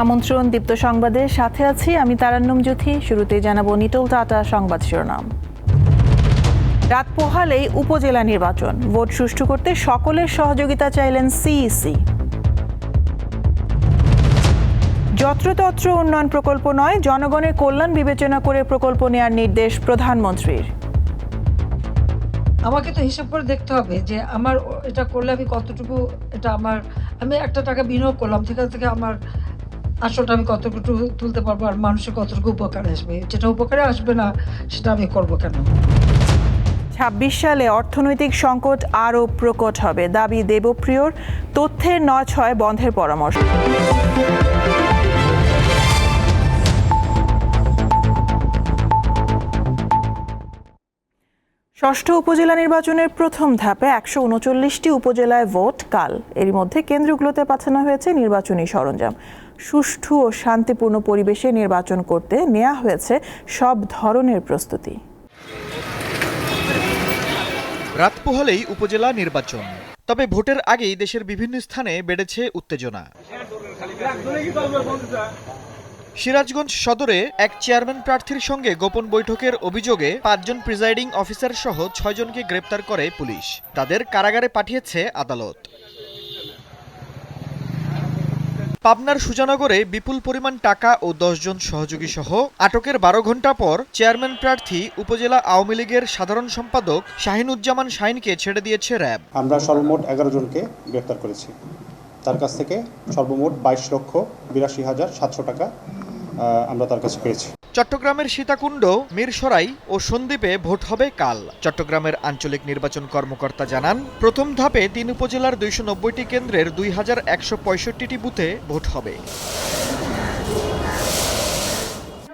আমন্ত্রণ দীপ্ত সংবাদের সাথে আছি আমি তারান্নুম জ্যোতি। শুরুতেই জানাবো নিটোল টাটা সংবাদ শিরোনাম। রাত পোহালেই উপজেলা নির্বাচন, ভোট সুষ্ঠু করতে সকলের সহযোগিতা চাইলেন সিইসি। যত্রতত্র উন্নয়ন প্রকল্প নয়, জনগণের কল্যাণ বিবেচনা করে প্রকল্প নেয়ার নির্দেশ প্রধানমন্ত্রীর। আমাকে তো হিসাব করে দেখতে হবে যে আমার এটা করলে আমি কতটুকু, এটা আমি একটা টাকা বিনিয়োগ করলাম, সেখান থেকে আমার আসলটা আমি কতটুকু তুলতে পারবো, আর মানুষের কতটুকু উপকারে আসবে। যেটা উপকারে আসবে না সেটা আমি করবো কেন? ২৬ সালে অর্থনৈতিক সংকট আরও প্রকট হবে, দাবি দেবপ্রিয়র। তথ্যের নয় বন্ধের পরামর্শ। ষষ্ঠ উপজেলা নির্বাচনের প্রথম ধাপে ১৩৯টি উপজেলায় ভোট কাল। এরই মধ্যে কেন্দ্রগুলোতে পাঠানো হয়েছে নির্বাচনী সরঞ্জাম। সুষ্ঠু ও শান্তিপূর্ণ পরিবেশে নির্বাচন করতে নেওয়া হয়েছে সব ধরনের প্রস্তুতি। রাত পোহালেই উপজেলা নির্বাচন, তবে ভোটের আগেই দেশের বিভিন্ন স্থানে বেড়েছে উত্তেজনা। সিরাজগঞ্জ সদরে এক চেয়ারম্যান প্রার্থীর সঙ্গে গোপন বৈঠকের অভিযোগে ৫ জন প্রিজাইডিং অফিসার সহ ৬ জনকে গ্রেপ্তার করে পুলিশ। তাদের কারাগারে পাঠিয়েছে আদালত। পাবনার সুজানগরে বিপুল পরিমাণ টাকা ও ১০ জন সহযোগী সহ আটকের ১২ ঘণ্টা পর চেয়ারম্যান প্রার্থী উপজেলা আওয়ামী লীগের সাধারণ সম্পাদক শাহিনুজ্জামান শাহিনকে ছেড়ে দিয়েছে র্যাব। আমরা সর্বমোট ১১ জনকে গ্রেপ্তার করেছি। তার কাছ থেকে সর্বমোট ২২,৮২,৭০০ টাকা আমরা তার কাছে পেয়েছি। চট্টগ্রামের সীতাকুণ্ড, মিরসরাই ও সন্দ্বীপে ভোট হবে কাল। চট্টগ্রামের আঞ্চলিক নির্বাচন কর্মকর্তা জানান, প্রথম ধাপে ৩ উপজেলার ২৯০টি কেন্দ্রের ২,১৬৫টি বুথে ভোট হবে।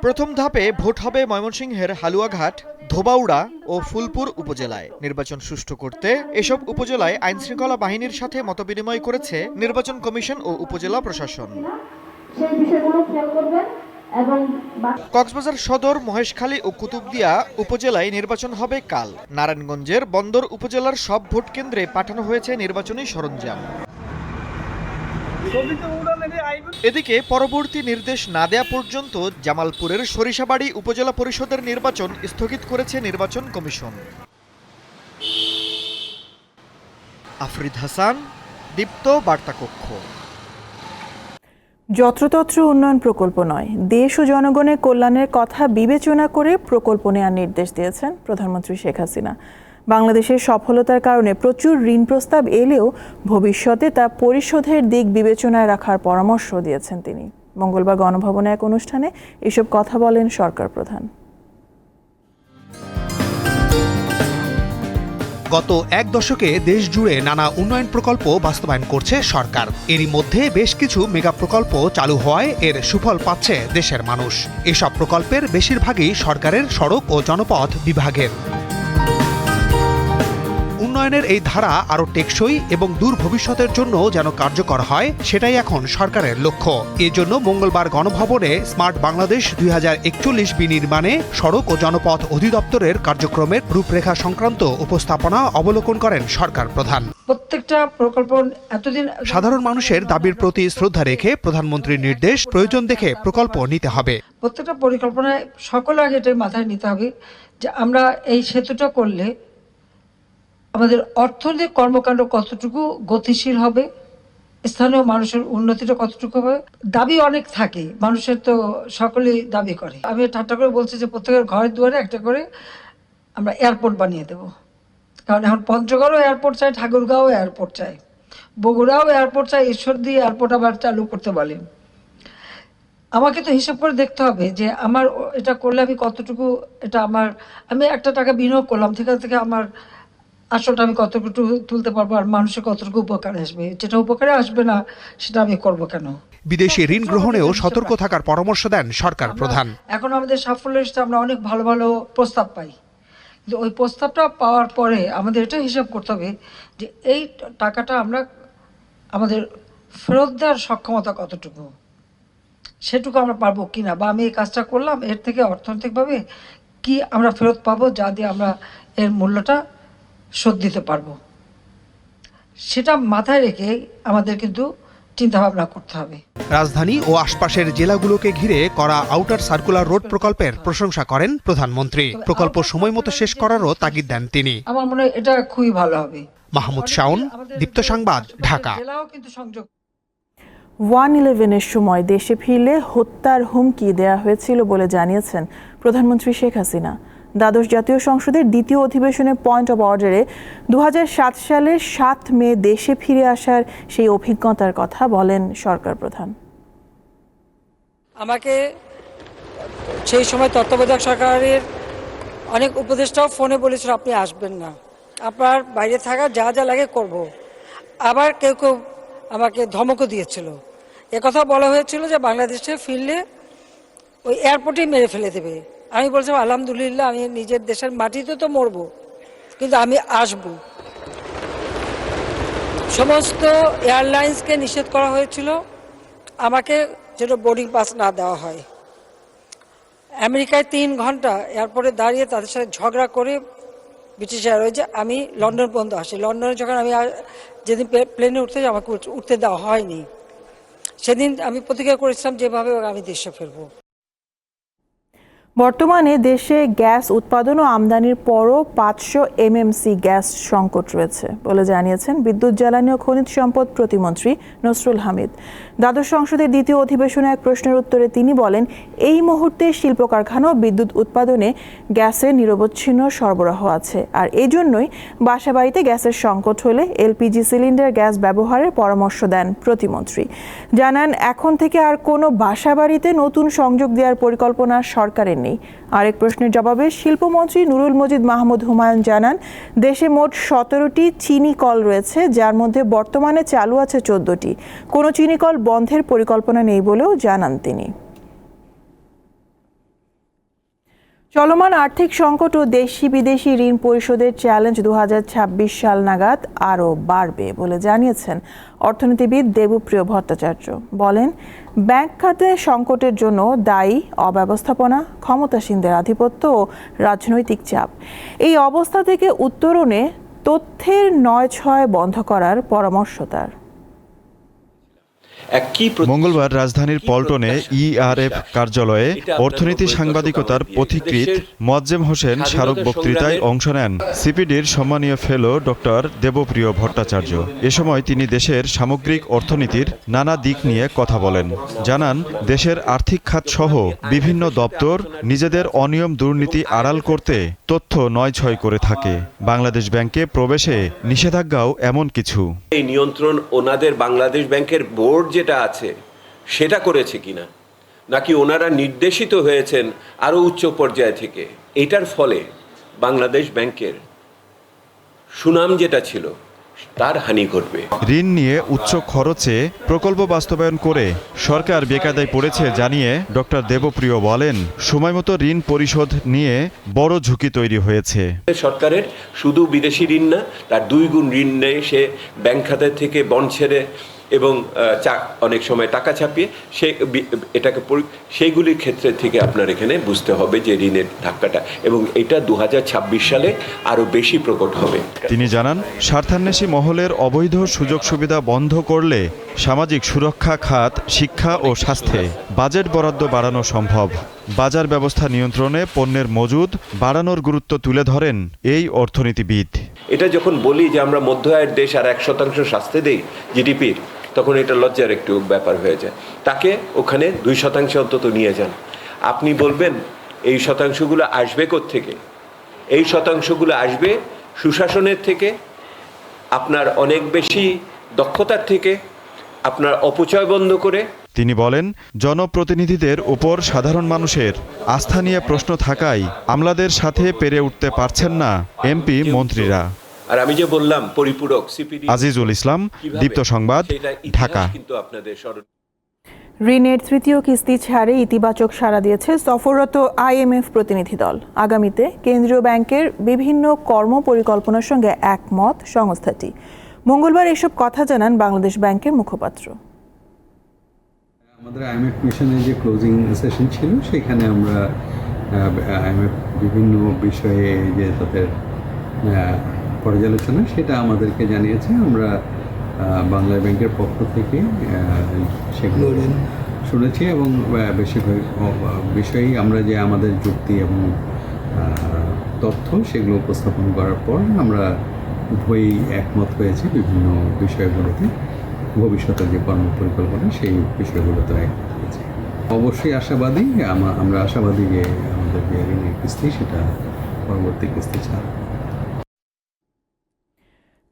প্রথম ধাপে ভোট হবে ময়মনসিংহের হালুয়াঘাট, ধোবাউড়া ও ফুলপুর উপজেলায়। নির্বাচন সুষ্ঠু করতে এসব উপজেলায় আইনশৃঙ্খলা বাহিনীর সাথে মতবিনিময় করেছে নির্বাচন কমিশন ও উপজেলা প্রশাসন। কক্সবাজার সদর, মহেশখালী ও কুতুবদিয়া উপজেলায় নির্বাচন হবে কাল। নারায়ণগঞ্জের বন্দর উপজেলার সব ভোট কেন্দ্রে পাঠানো হয়েছে নির্বাচনী সরঞ্জাম। এদিকে পরবর্তী নির্দেশ না দেয়া পর্যন্ত জামালপুরের সরিষাবাড়ি উপজেলা পরিষদের নির্বাচন স্থগিত করেছে নির্বাচন কমিশন। আফরিদ হাসান, দীপ্ত বার্তা কক্ষ। যত্রতত্র উন্নয়ন প্রকল্প নয়, দেশ ও জনগণের কল্যাণের কথা বিবেচনা করে প্রকল্প নেওয়ার নির্দেশ দিয়েছেন প্রধানমন্ত্রী শেখ হাসিনা। বাংলাদেশের সফলতার কারণে প্রচুর ঋণ প্রস্তাব এলেও ভবিষ্যতে তা পরিশোধের দিক বিবেচনায় রাখার পরামর্শ দিয়েছেন তিনি। মঙ্গলবার গণভবনে এক অনুষ্ঠানে এসব কথা বলেন সরকার প্রধান। গত এক দশকে দেশ জুড়ে নানা উন্নয়ন প্রকল্প বাস্তবায়ন করছে সরকার। এরই মধ্যে বেশ কিছু মেগা প্রকল্প চালু হওয়ায় এর সুফল পাচ্ছে দেশের মানুষ। এসব প্রকল্পের বেশিরভাগই সরকারের সড়ক ও জনপথ বিভাগের। উন্নয়নের এই ধারা আরও টেকসই এবং দূর ভবিষ্যতের জন্য যেন কার্যকর হয়, সেটাই এখন সরকারের লক্ষ্য। এজন্য মঙ্গলবার গণভবনে স্মার্ট বাংলাদেশ ২০৪১ বিনির্মাণে সড়ক ও জনপথ অধিদপ্তরের কার্যক্রমের রূপরেখা সংক্রান্ত উপস্থাপনা অবলোকন করেন সরকার প্রধান। প্রত্যেকটা প্রকল্প এতদিন সাধারণ মানুষের দাবির প্রতি শ্রদ্ধা রেখে প্রধানমন্ত্রীর নির্দেশ, প্রয়োজন দেখে প্রকল্প নিতে হবে। প্রত্যেকটা পরিকল্পনায় সকলের আগে এটাই মাথায় নিতে হবে যে আমরা এই সেতুটা করলে আমাদের অর্থনৈতিক কর্মকাণ্ড কতটুকু গতিশীল হবে, স্থানীয় মানুষের উন্নতিটা কতটুকু হবে। দাবি অনেক থাকে, মানুষের তো সকলেই দাবি করে। আমি ঠাট্টা করে বলছি যে প্রত্যেকের ঘরের দুয়ারে একটা করে আমরা এয়ারপোর্ট বানিয়ে দেব। কারণ এখন পঞ্চগড়ও এয়ারপোর্ট চাই, ঠাকুরগাঁও এয়ারপোর্ট চাই, বগুড়াও এয়ারপোর্ট চাই, ঈশ্বরদী এয়ারপোর্ট আবার চালু করতে বলে। আমাকে তো হিসাব করে দেখতে হবে যে আমার এটা করলে আমি কতটুকু, আমি একটা টাকা বিনিয়োগ করলাম, সেখান থেকে আমার আসলটা আমি কতটুকু তুলতে পারবো, আর মানুষের কতটুকু উপকারে আসবে। যেটা উপকারে আসবে না সেটা আমি করবো কেন? বিদেশি ঋণ গ্রহণেও সতর্ক থাকার পরামর্শ দেন সরকার প্রধান। এখন আমাদের সাফল্যের সাথে আমরা অনেক ভালো ভালো প্রস্তাব পাই, কিন্তু ওই প্রস্তাবটা পাওয়ার পরে আমাদের এটা হিসাব করতে হবে যে এই টাকাটা আমরা আমাদের ফেরত দেওয়ার সক্ষমতা কতটুকু, সেটুকু আমরা পারবো কিনা, বা আমি এই কাজটা করলাম এর থেকে অর্থনৈতিকভাবে কি আমরা ফেরত পাবো, যা দিয়ে আমরা এর মূল্যটা শোধ দিতে পারবো। সেটা মাথায় রেখে আমাদের কিন্তু চিন্তাভাবনা করতে হবে। রাজধানী ও আশপাশের জেলাগুলোকে ঘিরে করা আউটার সার্কুলার রোড প্রকল্পের প্রশংসা করেন প্রধানমন্ত্রী। প্রকল্প সময়মতো শেষ করারও তাগিদ দেন তিনি। আমার মনে হয় এটা খুবই ভালো হবে। মাহমুদ শাওন, দীপ্ত সংবাদ, ঢাকা। জেলাও কিন্তু সংযোগ 1/11-এর সময় দেশে ফিরলে হত্যার হুমকি দেয়া হয়েছিল বলে জানিয়েছেন প্রধানমন্ত্রী শেখ হাসিনা। দ্বাদশ জাতীয় সংসদের দ্বিতীয় অধিবেশনে পয়েন্ট অব অর্ডারে 2007 সালের 7 মে দেশে ফিরে আসার সেই অভিজ্ঞতার কথা বলেন সরকার প্রধান। আমাকে সেই সময় তত্ত্বাবধায়ক সরকারের অনেক উপদেষ্টাও ফোনে বলেছিল আপনি আসবেন না, আপনার বাইরে থাকা যা যা লাগে করব। আবার কেউ কেউ আমাকে ধমকও দিয়েছিল। একথা বলা হয়েছিল যে বাংলাদেশে ফিরলে ওই এয়ারপোর্টেই মেরে ফেলে দেবে। আমি বলছিলাম আলহামদুলিল্লাহ, আমি নিজের দেশের মাটিতে তো মরবো, কিন্তু আমি আসব। সমস্ত এয়ারলাইন্সকে নিষেধ করা হয়েছিল আমাকে যেন বোর্ডিং পাস না দেওয়া হয়। আমেরিকায় 3 ঘন্টা এয়ারপোর্টে দাঁড়িয়ে তাদের সাথে ঝগড়া করে ব্রিটিশ এয়ারওয়েজে আমি লন্ডন পর্যন্ত আসি। লন্ডনে যখন আমি যেদিন প্লেনে উঠতে আমাকে উঠতে দেওয়া হয়নি, সেদিন আমি প্রতিজ্ঞা করেছিলাম যেভাবে আমি দেশে ফিরবো। বর্তমানে দেশে গ্যাস উৎপাদন ও আমদানির পরও 500 MMC গ্যাস সংকট রয়েছে বলে জানিয়েছেন বিদ্যুৎ, জ্বালানি ও খনিজ সম্পদ প্রতিমন্ত্রী নসরুল হামিদ। দ্বাদশ সংসদের দ্বিতীয় অধিবেশনে এক প্রশ্নের উত্তরে তিনি বলেন, এই মুহূর্তে শিল্প কারখানা ও বিদ্যুৎ উৎপাদনে গ্যাসের নিরবচ্ছিন্ন সরবরাহ আছে, আর এই জন্যই বাসাবাড়িতে গ্যাসের সংকট হলে LPG সিলিন্ডার গ্যাস ব্যবহারের পরামর্শ দেন প্রতিমন্ত্রী। জানান, এখন থেকে আর কোনো বাসাবাড়িতে নতুন সংযোগ দেওয়ার পরিকল্পনা সরকারের নেই। আরেক প্রশ্নের জবাবে শিল্পমন্ত্রী নুরুল মজিদ মাহমুদ হুমায়ুন জানান, দেশে মোট 17টি চিনি কল রয়েছে, যার মধ্যে বর্তমানে চালু আছে 14টি। কোনো চিনি কল বন্ধের পরিকল্পনা নেই বলেও জানান তিনি। চলমান আর্থিক সংকট ও দেশি বিদেশি ঋণ পরিশোধের চ্যালেঞ্জ 2026 সাল নাগাদ আরও বাড়বে বলে জানিয়েছেন অর্থনীতিবিদ দেবপ্রিয় ভট্টাচার্য। বলেন, ব্যাংক খাতে সংকটের জন্য দায়ী অব্যবস্থাপনা, ক্ষমতাসীনদের আধিপত্য ও রাজনৈতিক চাপ। এই অবস্থা থেকে উত্তরণে তথ্যের 9/6 বন্ধ করার পরামর্শ তার। মঙ্গলবার রাজধানীর পল্টনে ERF কার্যালয়ে অর্থনীতি সাংবাদিকতার পথিকৃৎ মোয়াজ্জেম হোসেন স্মারক বক্তৃতায় অংশ নেন সিপিডির সম্মানীয় ফেলো ডক্টর দেবপ্রিয় ভট্টাচার্য। এ সময় তিনি দেশের সামগ্রিক অর্থনীতির নানা দিক নিয়ে কথা বলেন। জানান, দেশের আর্থিক খাত সহ বিভিন্ন দপ্তর নিজেদের অনিয়ম দুর্নীতি আড়াল করতে তথ্য 9/6 করে থাকে। বাংলাদেশ ব্যাংকে প্রবেশে নিষেধাজ্ঞাও এমন কিছু। এই নিয়ন্ত্রণ ওনাদের বাংলাদেশ ব্যাংকের বোর্ড যেটা আছে সেটা করেছে কিনা, নাকি ওনারা নির্দেশিত হয়েছেন আরো উচ্চ পর্যায় থেকে। এটার ফলে বাংলাদেশ ব্যাংকের সুনাম যেটা ছিল তার হানি ঘটবে। ঋণ নিয়ে উচ্চ খরচে প্রকল্প বাস্তবায়ন করে সরকার বেকায়দায় পড়েছে জানিয়ে ডক্টর দেবপ্রিয় বলেন, সময়মতো ঋণ পরিশোধ নিয়ে বড় ঝুঁকি তৈরি হয়েছে। সরকারের শুধু বিদেশি ঋণ না, তার 2 গুণ ঋণ নেয় সে ব্যাংক খাতের থেকে বন্ড ছেড়ে এবং অনেক সময় টাকা ছাপিয়ে এটাকে সেইগুলির ক্ষেত্রে থেকে আপনার এখানে বুঝতে হবে যে ঋণের ধাক্কাটা, এবং এটা 2026 সালে আরও বেশি প্রকট হবে। তিনি জানান, স্বার্থান্বেষী মহলের অবৈধ সুযোগ সুবিধা বন্ধ করলে সামাজিক সুরক্ষা খাত, শিক্ষা ও স্বাস্থ্যে বাজেট বরাদ্দ বাড়ানো সম্ভব। বাজার ব্যবস্থা নিয়ন্ত্রণে পণ্যের মজুদ বাড়ানোর গুরুত্ব তুলে ধরেন এই অর্থনীতিবিদ। এটা যখন বলি যে আমরা মধ্য আয়ের দেশ আর 1% স্বাস্থ্যে দেই জিডিপির, তখন এটা লজ্জার একটু ব্যাপার হয়ে যায়। তাকে ওখানে 2% অন্তত নিয়ে যান। আপনি বলবেন এই শতাংশগুলো আসবে কোত্থেকে? এই শতাংশগুলো আসবে সুশাসনের থেকে, আপনার অনেক বেশি দক্ষতার থেকে, আপনার অপচয় বন্ধ করে। তিনি বলেন, জনপ্রতিনিধিদের উপর সাধারণ মানুষের আস্থা নিয়ে প্রশ্ন থাকায় আমলাদের সাথে পেরে উঠতে পারছেন না এমপি মন্ত্রীরা। আর আমি যে বললাম পরিপূরক সিপিডি। আজিজুল ইসলাম, দীপ্ত সংবাদ, ঢাকা। কিন্তু আপনাদের ঋণের তৃতীয় কিস্তি ছাড়ে ইতিবাচক সাড়া দিয়েছে সফররত IMF প্রতিনিধি দল। আগামীতে কেন্দ্রীয় ব্যাংকের বিভিন্ন কর্ম পরিকল্পনার সঙ্গে একমত সংস্থাটি। মঙ্গলবার এসব কথা জানান বাংলাদেশ ব্যাংকের মুখপাত্র। আমাদের IMF মিশনের যে ক্লোজিং সেশন ছিল সেখানে আমরা IMF বিভিন্ন বিষয়ে যে তাদের পর্যালোচনা সেটা আমাদেরকে জানিয়েছে। আমরা বাংলা ব্যাংকের পক্ষ থেকে সেগুলো শুনেছি এবং বেশিরভাগ বিষয়েই আমরা যে আমাদের যুক্তি এবং তথ্য সেগুলো উপস্থাপন করার পর আমরা উভয়ই একমত হয়েছে বিভিন্ন বিষয়গুলোতে, ভবিষ্যতের যে কর্মপরিকল্পনা সেই বিষয়গুলোতে একমত হয়েছে। অবশ্যই আশাবাদী, আমরা আশাবাদী যে আমাদের যে ঋণের কিস্তি সেটা পরবর্তী কিস্তি ছাড়া।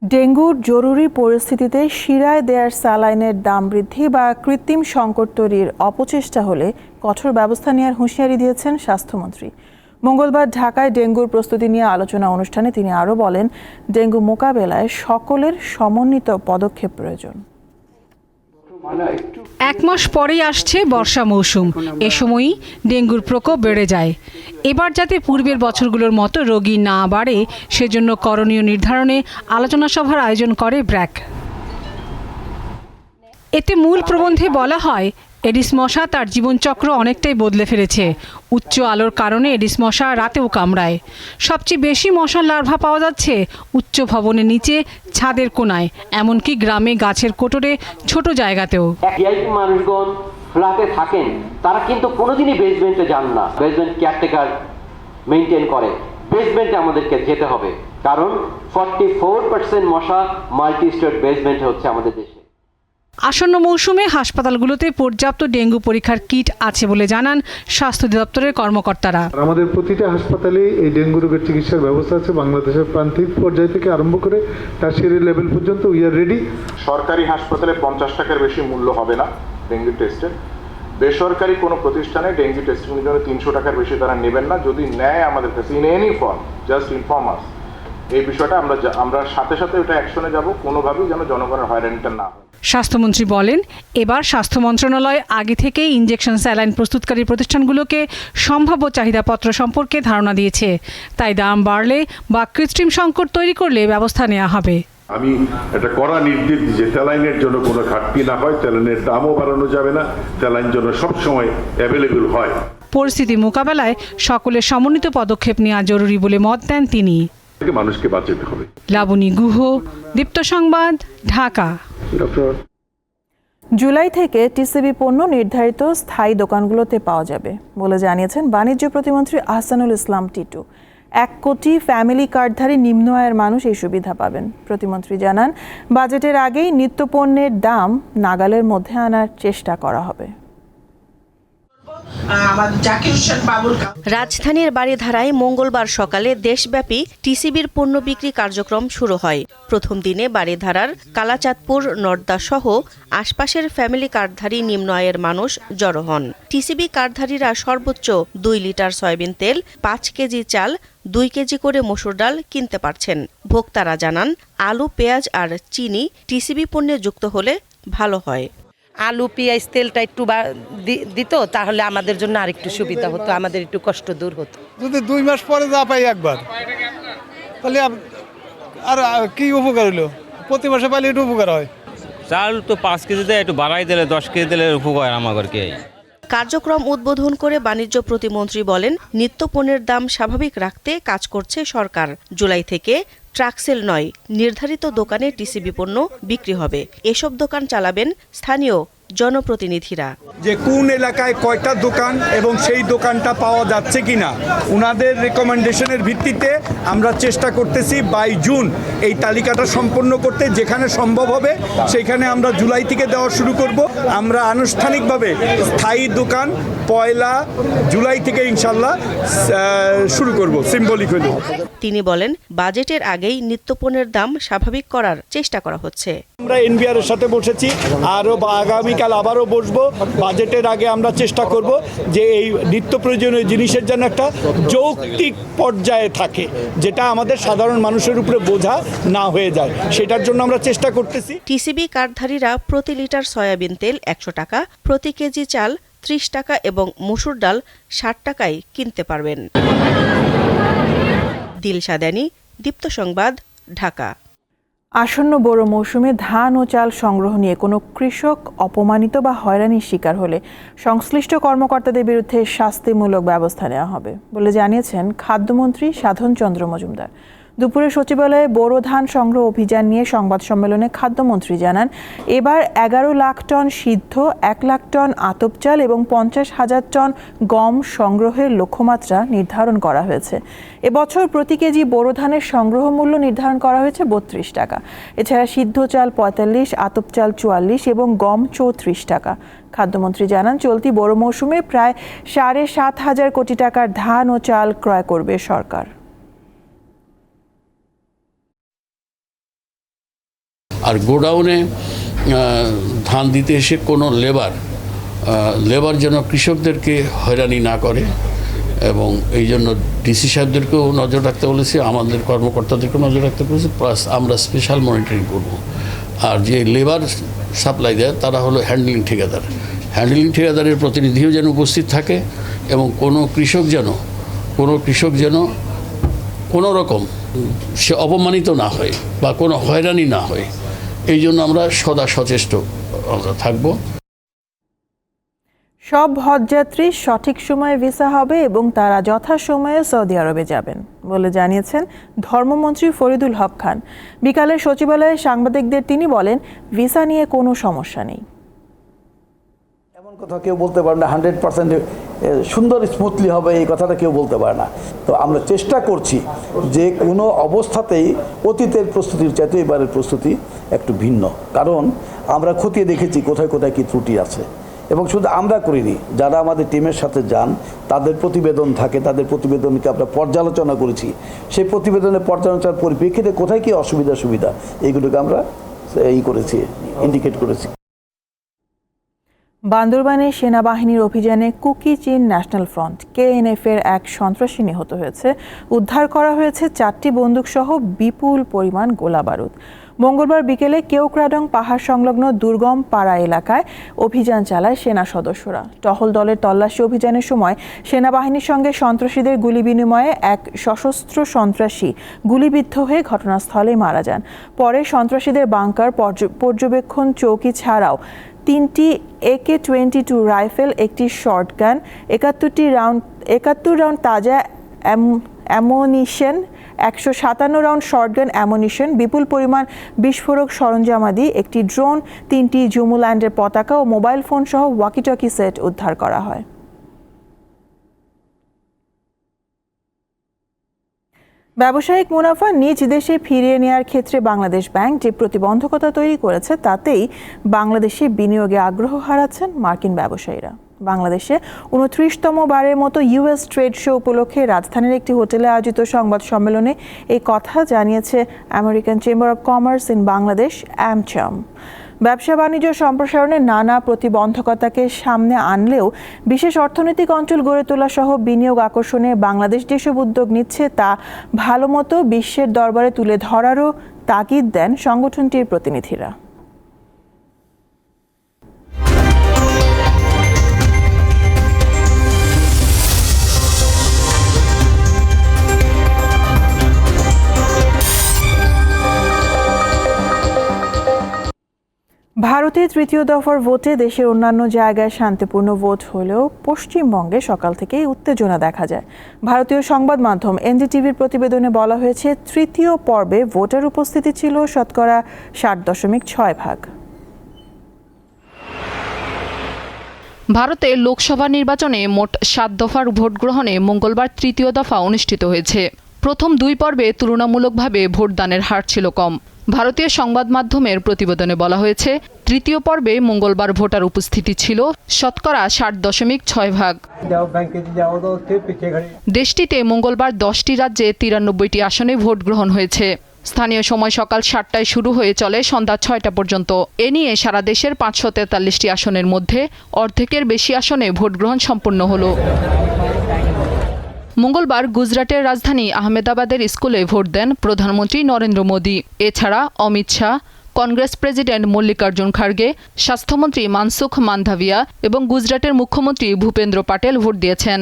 ডেঙ্গুর জরুরি পরিস্থিতিতে শিরায় দেয়ার স্যালাইনের দাম বৃদ্ধি বা কৃত্রিম সংকট তৈরির অপচেষ্টা হলে কঠোর ব্যবস্থা নেওয়ার হুঁশিয়ারি দিয়েছেন স্বাস্থ্যমন্ত্রী। মঙ্গলবার ঢাকায় ডেঙ্গুর প্রস্তুতি নিয়ে আলোচনা অনুষ্ঠানে তিনি আরও বলেন, ডেঙ্গু মোকাবেলায় সকলের সমন্বিত পদক্ষেপ প্রয়োজন। এক মাস পরেই আসছে বর্ষা মৌসুম, এ সময়ই ডেঙ্গুর প্রকোপ বেড়ে যায়। এবার যাতে পূর্বের বছরগুলোর মতো রোগী না বাড়ে সেজন্য করণীয় নির্ধারণে আলোচনা সভার আয়োজন করে ব্র্যাক। এতে মূল প্রবন্ধে বলা হয়, এডিস মশা তার জীবনচক্র অনেকটাই বদলে ফেলেছে। উচ্চ আলোর কারণে এডিস মশা রাতেও কামড়ায়। সবচেয়ে বেশি মশার লার্ভা পাওয়া যাচ্ছে উচ্চ ভবনের নিচে, ছাদের কোনায়, এমনকি গ্রামে গাছের কোটরে ছোট জায়গাতেও। ভিআইপি মানুষগণ ফ্ল্যাটে থাকেন, তারা কিন্তু কোনোদিনই বেসমেন্টে যান না। বেসমেন্ট কেয়ারটেকার মেইনটেইন করে। বেসমেন্টে আমাদেরকে যেতে হবে, কারণ 44% মশা মাল্টি স্টেট বেসমেন্টে হচ্ছে আমাদের দেশে। আসন্ন মৌসুমে হাসপাতালগুলোতে পর্যাপ্ত ডেঙ্গু পরীক্ষার কিট আছে বলে জানান স্বাস্থ্য দপ্তরের কর্মকর্তারা। আমাদের প্রতিটা হাসপাতালে এই ডেঙ্গু রোগের চিকিৎসার ব্যবস্থা আছে। বাংলাদেশের প্রান্তিক পর্যায় থেকে আরম্ভ করে টারশিয়ারি লেভেল পর্যন্ত উই আর রেডি। সরকারি হাসপাতালে 50 টাকার বেশি মূল্য হবে না ডেঙ্গু টেস্টের। বেসরকারি কোনো প্রতিষ্ঠানে ডেঙ্গু টেস্টিংয়ের জন্য 300 টাকার বেশি তারা নেবেন না। যদি নেয় আমাদের কাছে in any form, just inform us. এই বিষয়টা আমরা সাথে সাথে ওটা অ্যাকশনে যাব, কোনোভাবেই যেন জনগণের হয়রানিটা না হয়। স্বাস্থ্যমন্ত্রী বলেন, এবার স্বাস্থ্য মন্ত্রণালয় আগে থেকেই ইনজেকশন স্যালাইন প্রস্তুতকারী প্রতিষ্ঠানগুলোকে সম্ভাব্য চাহিদাপত্র সম্পর্কে ধারণা দিয়েছে। তাই দাম বাড়লে বা কৃত্রিম সংকট তৈরি করলে ব্যবস্থা নেওয়া হবে। আমি একটা কড়া নির্দেশ দিই যে স্যালাইনের জন্য কোনো ঘাটতি না হয়, স্যালাইনের দামও বাড়ানো যাবে না, স্যালাইন যেন সবসময় অ্যাভেলেবল হয়। পরিস্থিতি মোকাবেলায় সকলের সমন্বিত পদক্ষেপ নেওয়া জরুরি বলে মত দেন তিনি। মানুষকে বাঁচাতে হবে। লাবণী গুহ, দীপ্ত সংবাদ, ঢাকা। জুলাই থেকে টিসিবি পণ্য নির্ধারিত স্থায়ী দোকানগুলোতে পাওয়া যাবে বলে জানিয়েছেন বাণিজ্য প্রতিমন্ত্রী আহসানুল ইসলাম টিটু। 1 কোটি ফ্যামিলি কার্ডধারী নিম্ন আয়ের মানুষ এই সুবিধা পাবেন। প্রতিমন্ত্রী জানান, বাজেটের আগেই নিত্যপণ্যের দাম নাগালের মধ্যে আনার চেষ্টা করা হবে। রাজধানীর বারিধারায় মঙ্গলবার সকালে দেশব্যাপী টিসিবির পণ্য বিক্রি কার্যক্রম শুরু হয়। প্রথম দিনে বারিধারার কালাচাঁদপুর, নর্দা সহ আশপাশের ফ্যামিলি কার্ডধারী নিম্ন আয়ের মানুষ জড়ো হন। টিসিবি কার্ডধারীরা সর্বোচ্চ 2 লিটার সয়াবিন তেল, 5 কেজি চাল, 2 কেজি করে মসুর ডাল কিনতে পারছেন। ভোক্তারা জানান, আলু, পেঁয়াজ আর চিনি টিসিবি পণ্যে যুক্ত হলে ভালো হয়। আলু, পেঁয়াজ, তেলটা একটু দিত, তাহলে আমাদের জন্য আরেকটু সুবিধা হতো, আমাদের একটু কষ্ট দূর হতো। যদি 2 মাস পরে যা পাই একবার, তাহলে আর কি উপকার হলো? প্রতি মাসে পাইলে একটু উপকার হয়। চাল তো 5 কেজি দেয়, একটু বাড়াই দিলে 10 কেজি দিলে উপকার আমাদেরকে। কার্যক্রম উদ্বোধন করে বাণিজ্য প্রতিমন্ত্রী বলেন, নিত্যপণ্যের দাম স্বাভাবিক রাখতে কাজ করছে সরকার। জুলাই থেকে ট্রাকসেল নয়, নির্ধারিত দোকানে টিসিবি পণ্য বিক্রি হবে। এসব দোকান চালাবেন স্থানীয় জনপ্রতিনিধিরা। যে কোন এলাকায় কয়টা দোকান এবং সেই দোকানটা পাওয়া যাচ্ছে কিনা ওনাদের রেকমেন্ডেশনের ভিত্তিতে আমরা চেষ্টা করতেছি 22 জুন এই তালিকাটা সম্পন্ন করতে। যেখানে সম্ভব হবে সেখানে আমরা জুলাই থেকে দেওয়া শুরু করব। আমরা আনুষ্ঠানিকভাবে স্থায়ী দোকান 1 জুলাই থেকে ইনশাল্লাহ শুরু করব, সিম্বলিক হলো। তিনি বলেন, বাজেটের আগেই নিত্যপণ্যের দাম স্বাভাবিক করার চেষ্টা করা হচ্ছে। আমরা এনবিআর এর সাথে বসেছি, আরও আগামীকাল আবারও বসবো। বাজেটের আগে আমরা চেষ্টা করব যে এই নিত্য প্রয়োজনীয় জিনিসের জন্য একটা যৌক্তিক পর্যায়ে থাকে, যেটা আমাদের সাধারণ মানুষের উপরে বোঝা না হয়ে যায়, সেটার জন্য আমরা চেষ্টা করতেছি। টিসিবি কার্ডধারীরা প্রতি লিটার সয়াবিন তেল 100 টাকা, প্রতি কেজি চাল 30 টাকা এবং মসুর ডাল 60 টাকায় কিনতে পারবেন। দিলশাদানি, দীপ্ত সংবাদ, ঢাকা। আসন্ন বোরো মৌসুমে ধান ও চাল সংগ্রহ নিয়ে কোনো কৃষক অপমানিত বা হয়রানির শিকার হলে সংশ্লিষ্ট কর্মকর্তাদের বিরুদ্ধে শাস্তিমূলক ব্যবস্থা নেওয়া হবে বলে জানিয়েছেন খাদ্যমন্ত্রী সাধন চন্দ্র মজুমদার। দুপুরে সচিবালয়ে বোরো ধান সংগ্রহ অভিযান নিয়ে সংবাদ সম্মেলনে খাদ্যমন্ত্রী জানান, এবার 11 লাখ টন সিদ্ধ, 1 লাখ টন আতপ চাল এবং 50,000 টন গম সংগ্রহের লক্ষ্যমাত্রা নির্ধারণ করা হয়েছে। এবছর প্রতি কেজি বোরো ধানের সংগ্রহ মূল্য নির্ধারণ করা হয়েছে 32 টাকা। এছাড়া সিদ্ধ চাল 45, আতপ চাল 44 এবং গম 34 টাকা। খাদ্যমন্ত্রী জানান, চলতি বোরো মৌসুমে প্রায় 7,500 কোটি টাকার ধান ও চাল ক্রয় করবে সরকার। আর গোডাউনে ধান দিতে এসে কোনো লেবার যেন কৃষকদেরকে হয়রানি না করে, এবং এই জন্য ডিসি সাহেবদেরকেও নজর রাখতে বলেছি, আমাদের কর্মকর্তাদেরকেও নজর রাখতে বলেছি, প্লাস আমরা স্পেশাল মনিটরিং করব। আর যে লেবার সাপ্লাই দেয় তারা হলো হ্যান্ডলিং ঠিকাদারের প্রতিনিধিও যেন উপস্থিত থাকে, এবং কোনো কৃষক যেন কোনো রকম সে অপমানিত না হয় বা কোনো হয়রানি না হয়, এই জন্য আমরা সদা সচেষ্ট থাকব। সব হজযাত্রী সঠিক সময়ে ভিসা হবে এবং তারা যথাসময়ে সৌদি আরবে যাবেন বলে জানিয়েছেন ধর্মমন্ত্রী ফরিদুল হক খান। বিকালে সচিবালয়ে সাংবাদিকদের তিনি বলেন, ভিসা নিয়ে কোনো সমস্যা নেই। এমন কথা কেউ বলতে পারে না 100% সুন্দর স্মুথলি হবে, এই কথাটা কেউ বলতে পারে না। তো আমরা চেষ্টা করছি যে কোনো অবস্থাতেই অতীতের প্রস্তুতির চাইতে এবারের প্রস্তুতি একটু ভিন্ন, কারণ আমরা খতিয়ে দেখেছি কোথায় কোথায় কী ত্রুটি আছে। এবং শুধু আমরা করিনি, যারা আমাদের টিমের সাথে যান তাদের প্রতিবেদন থাকে, তাদের প্রতিবেদনকে আমরা পর্যালোচনা করেছি। সেই প্রতিবেদনের পর্যালোচনার পরিপ্রেক্ষিতে কোথায় কী সুবিধা এইগুলোকে আমরা ইন্ডিকেট করেছি। বান্দরবানে সেনাবাহিনীর অভিযানে কুকি চিন ন্যাশনাল ফ্রন্ট KNF এর এক সন্ত্রাসী নিহত হয়েছে। উদ্ধার করা হয়েছে 4টি বন্দুকসহ বিপুল পরিমাণ গোলাবারুদ। মঙ্গলবার বিকেলে কেওক্রাডং পাহাড় সংলগ্ন দুর্গম পাড়া এলাকায় অভিযান চালায় সেনা সদস্যরা। টহল দলের তল্লাশি অভিযানের সময় সেনাবাহিনীর সঙ্গে সন্ত্রাসীদের গুলি বিনিময়ে এক সশস্ত্র সন্ত্রাসী গুলিবিদ্ধ হয়ে ঘটনাস্থলে মারা যান। পরে সন্ত্রাসীদের বাংকার, পর্যবেক্ষণ চৌকি ছাড়াও 3টি AK-22 রাইফেল, একটি শর্টগান, 71 রাউন্ড তাজা অ্যামুনিশন, 157 রাউন্ড শর্টগান অ্যামুনিশন, বিপুল পরিমাণ বিস্ফোরক সরঞ্জামাদি, একটি ড্রোন, 3টি জুমুল্যান্ডের পতাকা ও মোবাইল ফোন সহ ওয়াকিটকি সেট উদ্ধার করা হয়। ব্যবসায়িক মুনাফা নিজ দেশে ফিরিয়ে নেওয়ার ক্ষেত্রে বাংলাদেশ ব্যাংক যে প্রতিবন্ধকতা তৈরি করেছে, তাতেই বাংলাদেশে বিনিয়োগে আগ্রহ হারাচ্ছেন মার্কিন ব্যবসায়ীরা। বাংলাদেশে 29তম বারের মতো US ট্রেড শো উপলক্ষে রাজধানীর একটি হোটেলে আয়োজিত সংবাদ সম্মেলনে এই কথা জানিয়েছে American chamber of commerce in Bangladesh, AmCham। ব্যবসা বাণিজ্য সম্প্রসারণে নানা প্রতিবন্ধকতাকে সামনে আনলেও বিশেষ অর্থনৈতিক অঞ্চল গড়ে তোলা সহ বিনিয়োগ আকর্ষণে বাংলাদেশ যেসব উদ্যোগ নিচ্ছে তা ভালোমতো বিশ্বের দরবারে তুলে ধরারও তাগিদ দেন সংগঠনটির প্রতিনিধিরা। ভারতে তৃতীয় দফার ভোটে দেশের অন্যান্য জায়গায় শান্তিপূর্ণ ভোট হলেও পশ্চিমবঙ্গে সকাল থেকেই উত্তেজনা দেখা যায়। ভারতীয় সংবাদ মাধ্যম NDTVর প্রতিবেদনে বলা হয়েছে, তৃতীয় পর্বে ভোটার উপস্থিতি ছিল শতকরা 60.6%। ভারতে লোকসভা নির্বাচনে মোট 7 দফার ভোট গ্রহণে মঙ্গলবার তৃতীয় দফা অনুষ্ঠিত হয়েছে। প্রথম 2 পর্বে তুলনামূলকভাবে ভোটদানের হার ছিল কম। ভারতীয় সংবাদ মাধ্যমের প্রতিবেদনে বলা হয়েছে, তৃতীয় পর্বে মঙ্গলবার ভোটার উপস্থিতি ছিল শতকরা 60.6%। দেশটিতে মঙ্গলবার 10টি রাজ্যে 93টি আসনে ভোট গ্রহণ হয়েছে। স্থানীয় সময় সকাল 7টায় শুরু হয়ে চলে সন্ধ্যা 6টা পর্যন্ত। এ নিয়ে সারা দেশের 543টি আসনের মধ্যে অর্ধেকের বেশি আসনে ভোট গ্রহণ সম্পন্ন হলো। মঙ্গলবার গুজরাটের রাজধানী আহমেদাবাদের স্কুলে ভোট দেন প্রধানমন্ত্রী নরেন্দ্র মোদী। এছাড়া অমিত শাহ, কংগ্রেস প্রেসিডেন্ট মল্লিকার্জুন খার্গে, স্বাস্থ্যমন্ত্রী মানসুখ মান্ধাভিয়া এবং গুজরাটের মুখ্যমন্ত্রী ভূপেন্দ্র পাটেল ভোট দিয়েছেন।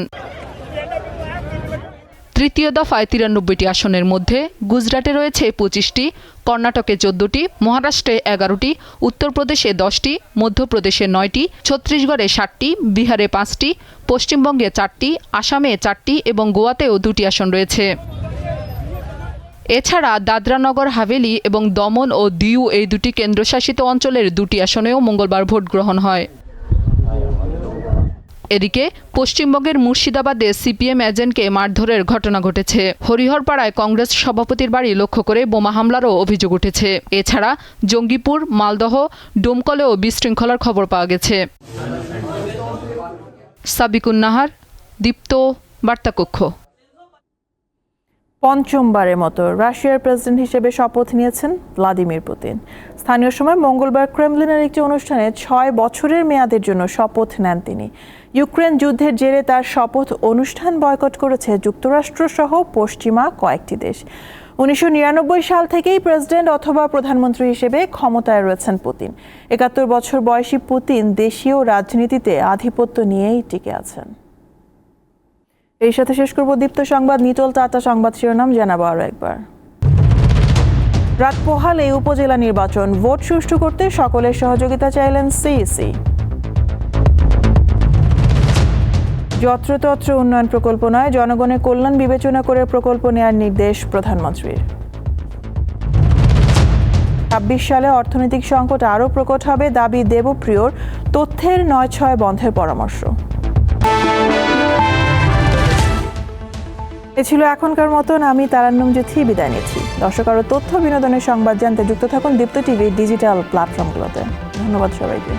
তৃতীয় দফায় 93টি আসনের মধ্যে গুজরাটে রয়েছে 25টি, কর্ণাটকে 14টি, মহারাষ্ট্রে 11টি, উত্তরপ্রদেশে 10টি, মধ্যপ্রদেশে 9টি, ছত্তিশগড়ে 7টি, বিহারে 5টি, পশ্চিমবঙ্গে 4টি, আসামে 4টি এবং গোয়াতেও 2টি আসন রয়েছে। এছাড়া দাদরা নগর হাভেলি এবং দমন ও দিউ এই দুটি কেন্দ্রশাসিত অঞ্চলের দুটি আসনেও মঙ্গলবার ভোট গ্রহণ হয়। এদিকে পশ্চিমবঙ্গের মুর্শিদাবাদে সিপিএম এজেন্টকে মারধরের ঘটনা ঘটেছে। হরিহরপাড়ায় কংগ্রেস সভাপতির বাড়ি লক্ষ্য করে বোমা হামলারও অভিযোগ উঠেছে। এছাড়া জঙ্গিপুর, মালদহ, ডোমকলেও বিশৃঙ্খলার খবর পাওয়া গেছে। সাবিকুন নাহার, দীপ্ত, বার্তাকক্ষ। পঞ্চমবারের মতো রাশিয়ার প্রেসিডেন্ট হিসেবে শপথ নিয়েছেন ভ্লাদিমির পুতিন। স্থানীয় সময় মঙ্গলবার ক্রেমলিনের একটি অনুষ্ঠানে 6 বছরের মেয়াদের জন্য শপথ নেন তিনি। ইউক্রেন যুদ্ধের জেরে তার শপথ অনুষ্ঠান বয়কট করেছে যুক্তরাষ্ট্র সহ পশ্চিমা কয়েকটি দেশ। 1999 সাল থেকেই প্রেসিডেন্ট অথবা প্রধানমন্ত্রী হিসেবে ক্ষমতায় রয়েছেন পুতিন। 71 বছর বয়সী পুতিন দেশীয় রাজনীতিতে আধিপত্য নিয়েই টিকে আছেন। এই সাথে শেষ করব দীপ্ত সংবাদ। নিটল টাটা সংবাদ শিরোনাম জানাবো আরো একবার। রাত পোহালে উপজেলা নির্বাচন, ভোট সুষ্ঠু করতে সকলের সহযোগিতা চাইলেন সিইসি। যত্রতত্র উন্নয়ন প্রকল্প নয়, জনগণের কল্যাণ বিবেচনা করে প্রকল্প নেওয়ার নির্দেশ প্রধানমন্ত্রীর। 26 সালে অর্থনৈতিক সংকট আরও প্রকট হবে, দাবি দেবপ্রিয়র। তথ্যের 9/6 বন্ধের পরামর্শ। এ ছিল এখনকার মতন। আমি তারান্নুম জেথি বিদায় নিচ্ছি। দর্শক, আরও তথ্য বিনোদনের সংবাদ জানতে যুক্ত থাকুন দীপ্ত টিভির ডিজিটাল প্ল্যাটফর্মগুলোতে। ধন্যবাদ সবাইকে।